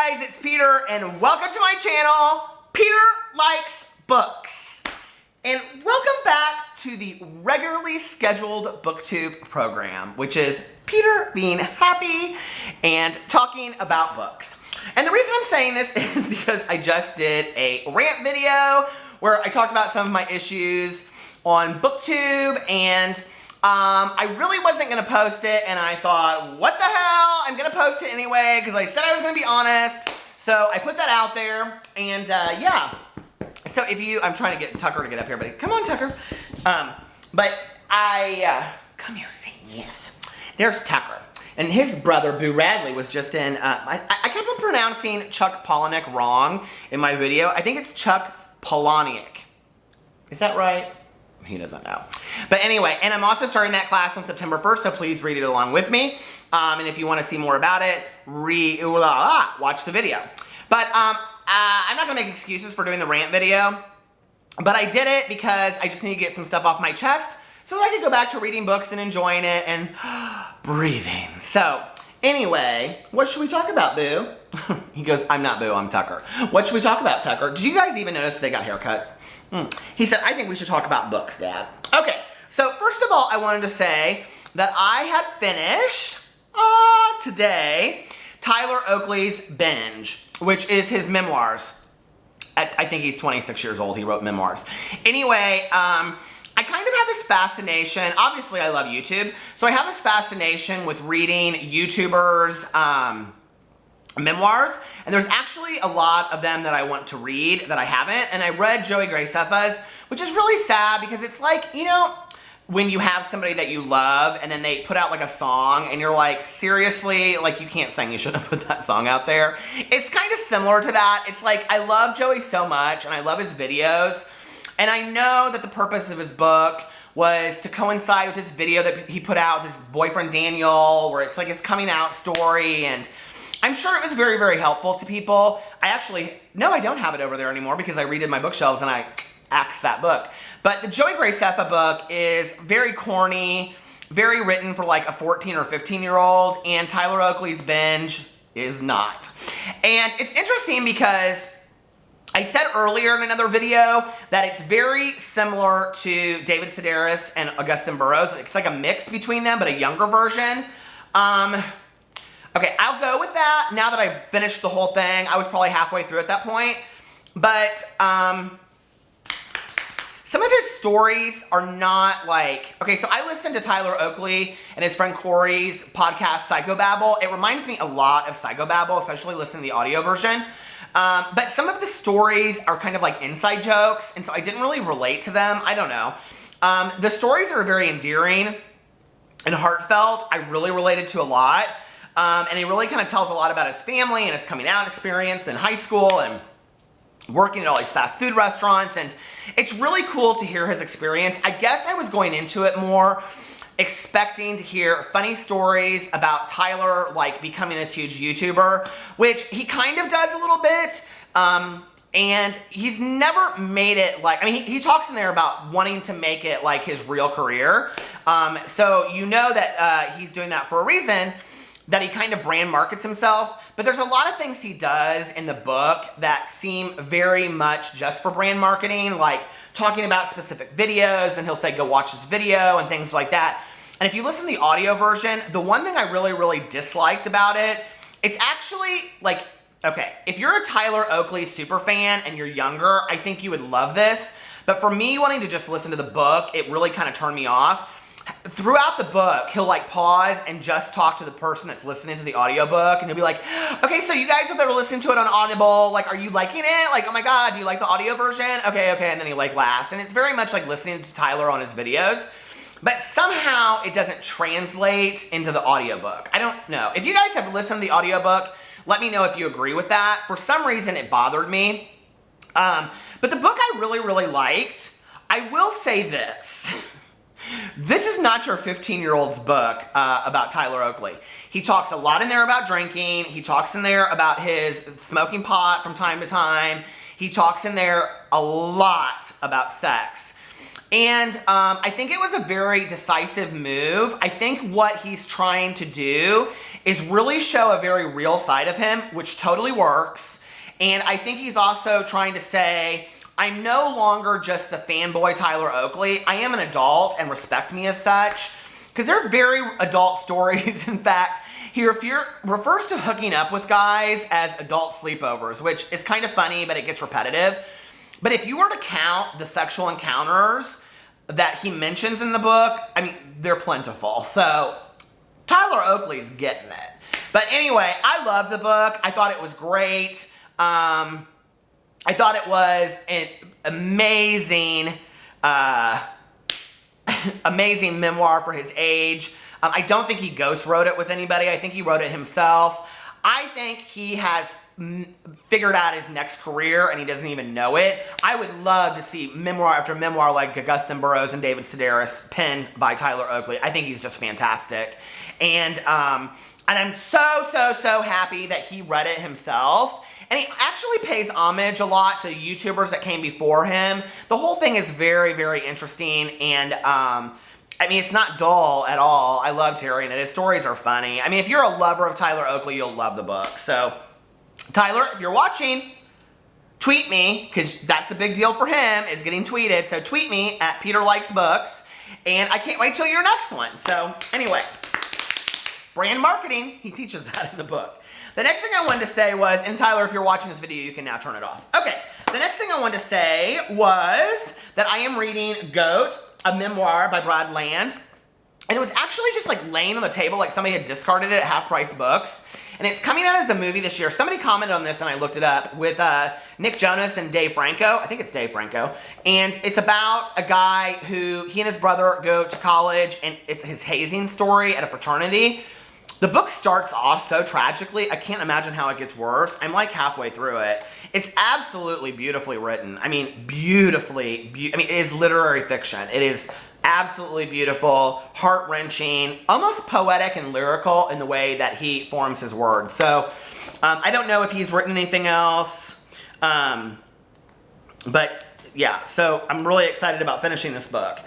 guys, it's Peter, and welcome to my channel, Peter Likes Books. And welcome back to the regularly scheduled BookTube program, which is Peter being happy and talking about books. And the reason I'm saying this is because I just did a rant video where I talked about some of my issues on BookTube, and I really wasn't going to post it, and I thought, what the hell? I'm going to post it anyway, because I said I was going to be honest. So I put that out there, and yeah. So if you, I'm trying to get Tucker to get up here, but come on, Tucker. But come here, see, yes. There's Tucker. And his brother, Boo Radley, was just in, I kept on pronouncing Chuck Palahniuk wrong in my video. I think it's Chuck Palahniuk. Is that right? He doesn't know. But anyway, and I'm also starting that class on September 1st, so please read it along with me. And if you want to see more about it, watch the video. But I'm not going to make excuses for doing the rant video, but I did it because I just need to get some stuff off my chest so that I could go back to reading books and enjoying it and breathing. So anyway, what should we talk about, Boo? He goes, I'm not Boo, I'm Tucker. What should we talk about, Tucker? Did you guys even notice they got haircuts? He said, I think we should talk about books, Dad. Okay, so first of all, I wanted to say that I had finished today Tyler Oakley's Binge, which is his memoirs. I think he's 26 years old. He wrote memoirs. Anyway, I kind of have this fascination. Obviously, I love YouTube. So I have this fascination with reading YouTubers' memoirs. And there's actually a lot of them that I want to read that I haven't. And I read Joey Graceffa's, which is really sad because it's like, you know, when you have somebody that you love and then they put out like a song and you're like, seriously, like you can't sing, you shouldn't have put that song out there. It's kind of similar to that. It's like, I love Joey so much and I love his videos. And I know that the purpose of his book was to coincide with this video that he put out with his boyfriend Daniel, where it's like his coming out story, and I'm sure it was very, very helpful to people. No, I don't have it over there anymore because I redid my bookshelves and I axed that book. But the Joey Graceffa book is very corny, very written for like a 14 or 15-year-old, and Tyler Oakley's Binge is not. And it's interesting because I said earlier in another video that it's very similar to David Sedaris and Augustin Burroughs. It's like a mix between them, but a younger version. Okay, I'll go with that now that I've finished the whole thing. I was probably halfway through at that point. But some of his stories are not like... Okay, so I listened to Tyler Oakley and his friend Corey's podcast, Psychobabble. It reminds me a lot of Psychobabble, especially listening to the audio version. But some of the stories are kind of like inside jokes, and so I didn't really relate to them. I don't know. The stories are very endearing and heartfelt. I really related to a lot. And he really kind of tells a lot about his family and his coming out experience in high school and working at all these fast food restaurants. And it's really cool to hear his experience. I guess I was going into it more expecting to hear funny stories about Tyler, like, becoming this huge YouTuber, which he kind of does a little bit. And he's never made it like, I mean, he talks in there about wanting to make it like his real career. So you know that he's doing that for a reason, that he kind of brand markets himself. But there's a lot of things he does in the book that seem very much just for brand marketing, like talking about specific videos, and he'll say, go watch this video and things like that. And if you listen to the audio version, the one thing I really, really disliked about it, it's actually like, okay, if you're a Tyler Oakley super fan and you're younger, I think you would love this. But for me, wanting to just listen to the book, it really kind of turned me off. Throughout the book, he'll like pause and just talk to the person that's listening to the audiobook, and he'll be like, okay, so you guys that are listening to it on Audible, like, are you liking it? Like, oh my God, do you like the audio version? Okay, and then he like laughs, and it's very much like listening to Tyler on his videos, but somehow it doesn't translate into the audiobook. I don't know. If you guys have listened to the audiobook, let me know if you agree with that. For some reason, it bothered me. But the book I really, really liked. I will say this. This is not your 15-year-old's book about Tyler Oakley. He talks a lot in there about drinking. He talks in there about his smoking pot from time to time. He talks in there a lot about sex. And I think it was a very decisive move. I think what he's trying to do is really show a very real side of him, which totally works. And I think he's also trying to say, I'm no longer just the fanboy Tyler Oakley. I am an adult and respect me as such. Because they're very adult stories. In fact, he refers to hooking up with guys as adult sleepovers, which is kind of funny, but it gets repetitive. But if you were to count the sexual encounters that he mentions in the book, I mean, they're plentiful. So Tyler Oakley's getting it. But anyway, I love the book. I thought it was great. I thought it was an amazing, amazing memoir for his age. I don't think he ghost wrote it with anybody. I think he wrote it himself. I think he has figured out his next career and he doesn't even know it. I would love to see memoir after memoir like Augustin Burroughs and David Sedaris penned by Tyler Oakley. I think he's just fantastic. And I'm so happy that he read it himself. And he actually pays homage a lot to YouTubers that came before him. The whole thing is very interesting, and I mean, it's not dull at all. I loved hearing it. His stories are funny. I mean, if you're a lover of Tyler Oakley, you'll love the book. So, Tyler, if you're watching, tweet me, because that's the big deal for him, is getting tweeted. So tweet me at Peter Likes Books, and I can't wait till your next one. So, anyway, brand marketing, he teaches that in the book. The next thing I wanted to say was, and Tyler, if you're watching this video, you can now turn it off. Okay, the next thing I wanted to say was that I am reading Goat, a memoir by Brad Land. And it was actually just like laying on the table, like somebody had discarded it at Half Price Books. And it's coming out as a movie this year. Somebody commented on this and I looked it up with Nick Jonas and Dave Franco. I think it's Dave Franco. And it's about a guy who, he and his brother go to college and it's his hazing story at a fraternity. The book starts off so tragically, I can't imagine how it gets worse. I'm like halfway through it. It's absolutely beautifully written. I mean, it is literary fiction. It is absolutely beautiful, heart-wrenching, almost poetic and lyrical in the way that he forms his words. So, I don't know if he's written anything else, but yeah, so I'm really excited about finishing this book.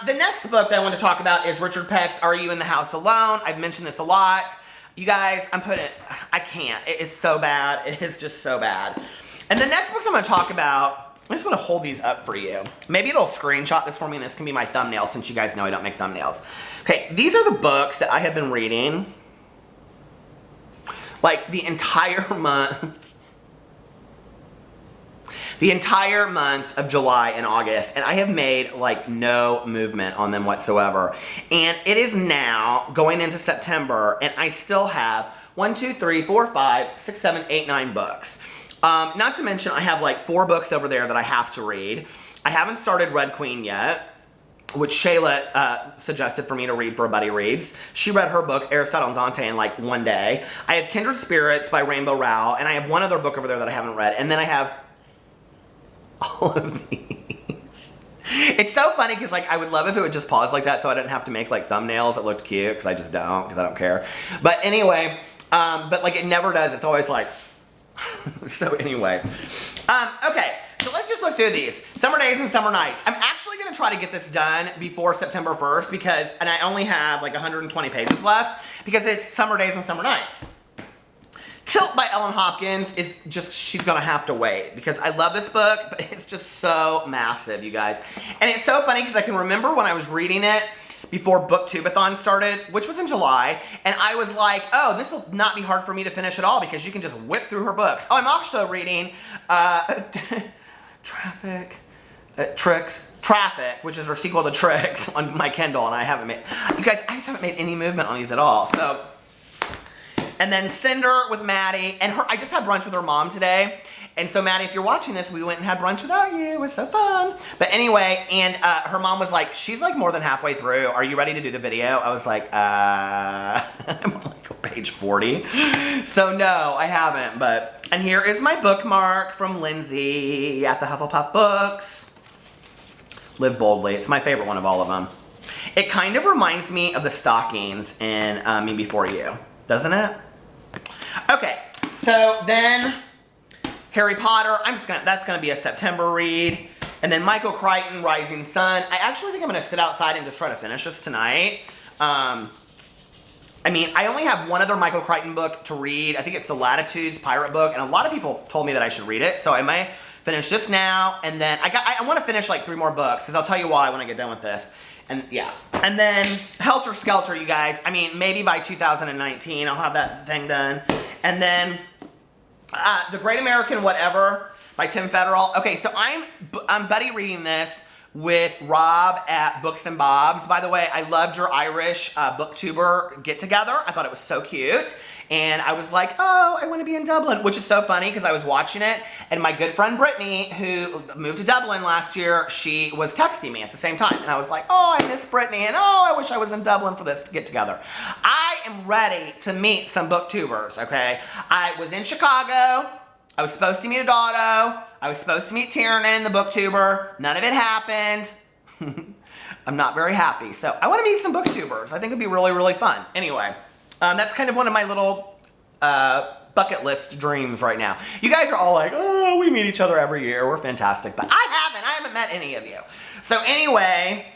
The next book that I want to talk about is Richard Peck's Are You in the House Alone? I've mentioned this a lot. You guys, I can't. It is so bad. It is just so bad. And the next books I'm going to talk about, I just want to hold these up for you. Maybe it'll screenshot this for me and this can be my thumbnail since you guys know I don't make thumbnails. Okay, these are the books that I have been reading like the entire month. The entire months of July and August, and I have made like no movement on them whatsoever. And it is now going into September, and I still have 1, 2, 3, 4, 5, 6, 7, 8, 9 books. Not to mention I have like 4 books over there that I have to read. I haven't started Red Queen yet, which Shayla suggested for me to read for a buddy reads. She read her book, Aristotle and Dante, in like one day. I have Kindred Spirits by Rainbow Rowell, and I have one other book over there that I haven't read. And then I have all of these. It's so funny because like I would love if it would just pause like that so I didn't have to make like thumbnails that looked cute because I just don't, because I don't care. But anyway, but like it never does. It's always like, so anyway. Okay, so let's just look through these. Summer Days and Summer Nights. I'm actually going to try to get this done before September 1st because, and I only have like 120 pages left because it's Summer Days and Summer Nights. Tilt by Ellen Hopkins is just, she's gonna have to wait because I love this book, but it's just so massive, you guys. And it's so funny because I can remember when I was reading it before Booktubeathon started, which was in July, and I was like, oh, this will not be hard for me to finish at all because you can just whip through her books. Oh, I'm also reading Traffic, which is her sequel to Tricks on my Kindle, and I haven't made, you guys, I just haven't made any movement on these at all, so. And then Cinder with Maddie, and I just had brunch with her mom today. And so Maddie, if you're watching this, we went and had brunch without you. It was so fun. But anyway, and her mom was like, she's like more than halfway through. Are you ready to do the video? I was like, I'm on like page 40. So no, I haven't. But, and here is my bookmark from Lindsay at the Hufflepuff Books. Live Boldly. It's my favorite one of all of them. It kind of reminds me of the stockings in Me Before You. Doesn't it? Okay, so then Harry Potter, that's gonna be a September read. And then Michael Crichton, Rising Sun. I actually think I'm going to sit outside and just try to finish this tonight. I mean, I only have one other Michael Crichton book to read. I think it's the Latitudes pirate book, and a lot of people told me that I should read it, so I may finish this now, and then I want to finish like 3 more books, because I'll tell you why when I get done with this. And yeah, and then Helter Skelter, you guys. I mean, maybe by 2019 I'll have that thing done. And then The Great American Whatever by Tim Federal. Okay, so I'm buddy reading this with Rob at Books and Bob's. By the way, I loved your Irish booktuber get together. I thought it was so cute. And I was like, oh, I want to be in Dublin, which is so funny because I was watching it. And my good friend Brittany, who moved to Dublin last year, she was texting me at the same time. And I was like, oh, I miss Brittany. And oh, I wish I was in Dublin for this get together. I am ready to meet some booktubers, okay? I was in Chicago. I was supposed to meet Adotto. I was supposed to meet Tiernan, the booktuber. None of it happened. I'm not very happy. So I want to meet some booktubers. I think it'd be really, really fun. Anyway, that's kind of one of my little bucket list dreams right now. You guys are all like, oh, we meet each other every year. We're fantastic. But I haven't met any of you. So anyway,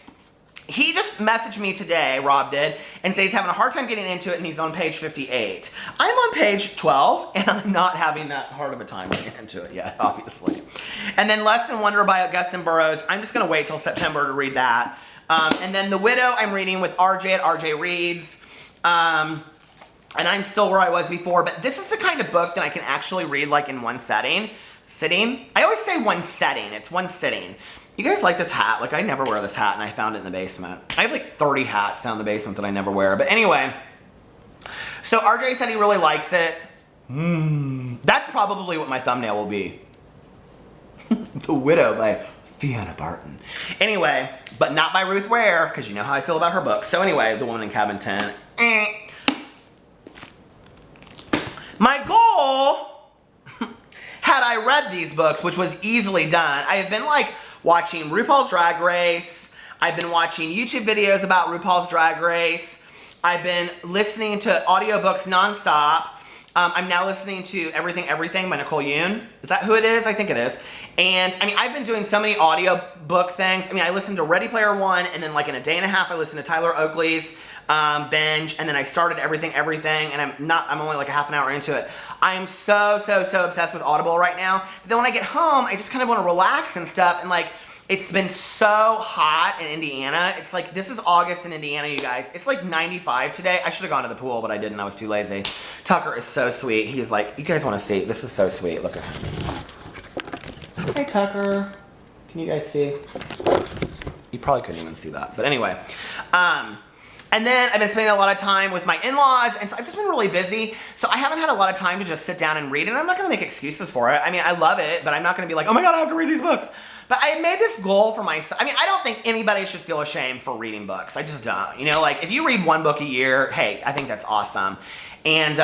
he just messaged me today, Rob did, and said he's having a hard time getting into it and he's on page 58. I'm on page 12 and I'm not having that hard of a time getting into it yet, obviously. And then Less Than Wonder by Augustin Burroughs. I'm just going to wait till September to read that. And then The Widow I'm reading with RJ at RJ Reads. And I'm still where I was before, but this is the kind of book that I can actually read like in one sitting. I always say one setting. It's one sitting. You guys like this hat? Like, I never wear this hat, and I found it in the basement. I have like 30 hats down in the basement that I never wear. But anyway, so RJ said he really likes it. That's probably what my thumbnail will be. The Widow by Fiona Barton. Anyway, but not by Ruth Ware, because you know how I feel about her book. So anyway, The Woman in Cabin 10. My goal, had I read these books, which was easily done, I have been like watching RuPaul's Drag Race. I've been watching YouTube videos about RuPaul's Drag Race. I've been listening to audiobooks nonstop. I'm now listening to Everything Everything by Nicole Yoon. Is that who it is? I think it is. And I mean, I've been doing so many audiobook things. I mean, I listened to Ready Player One, and then like in a day and a half, I listened to Tyler Oakley's Binge, and then I started Everything Everything, and I'm only like a half an hour into it. I am so obsessed with Audible right now. But then when I get home, I just kind of want to relax and stuff, and like, it's been so hot in Indiana. It's like, this is August in Indiana, you guys. It's like 95 today. I should have gone to the pool, but I didn't. I was too lazy. Tucker is so sweet. He's like, you guys want to see? This is so sweet. Look at him. Hey, Tucker. Can you guys see? You probably couldn't even see that. But anyway. And then I've been spending a lot of time with my in-laws, and so I've just been really busy, so I haven't had a lot of time to just sit down and read, and I'm not going to make excuses for it. I mean, I love it, but I'm not going to be like, oh my god, I have to read these books. But I made this goal for myself. I mean, I don't think anybody should feel ashamed for reading books. I just don't. You know, like, if you read one book a year, hey, I think that's awesome. And,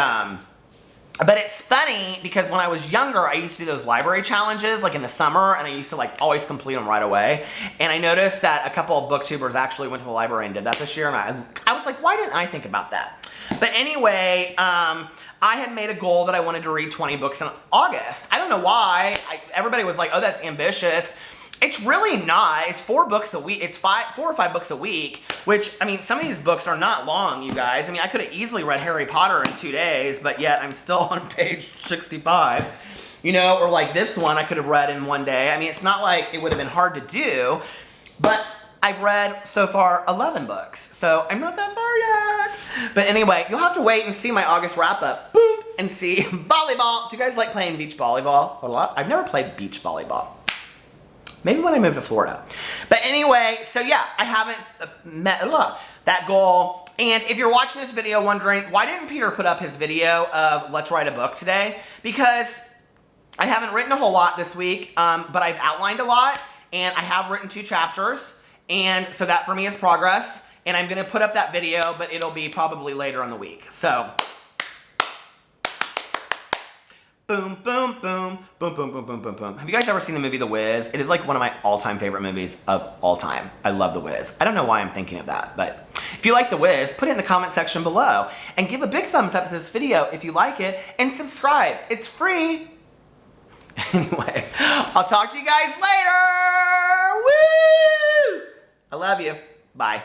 but it's funny because when I was younger, I used to do those library challenges like in the summer, and I used to like always complete them right away. And I noticed that a couple of booktubers actually went to the library and did that this year, and I was like, why didn't I think about that? But anyway, I had made a goal that I wanted to read 20 books in August. I don't know why. Everybody was like, oh, that's ambitious. It's really not. It's 4 books a week. It's 4 or 5 books a week, which, I mean, some of these books are not long, you guys. I mean, I could have easily read Harry Potter in 2 days, but yet I'm still on page 65. You know, or like this one I could have read in 1 day. I mean, it's not like it would have been hard to do, but I've read so far 11 books, so I'm not that far yet. But anyway, you'll have to wait and see my August wrap-up. Boom! And see volleyball. Do you guys like playing beach volleyball a lot? I've never played beach volleyball. Maybe when I move to Florida. But anyway, so yeah, I haven't met that goal. And if you're watching this video wondering, why didn't Peter put up his video of Let's Write a Book today? Because I haven't written a whole lot this week, but I've outlined a lot, and I have written 2 chapters, and so that for me is progress. And I'm gonna put up that video, but it'll be probably later in the week. So, boom, boom, boom, boom, boom, boom, boom, boom, boom. Have you guys ever seen the movie The Wiz? It is like one of my all-time favorite movies of all time. I love The Wiz. I don't know why I'm thinking of that, but if you like The Wiz, put it in the comment section below and give a big thumbs up to this video if you like it, and subscribe. It's free. Anyway, I'll talk to you guys later. Woo! I love you. Bye.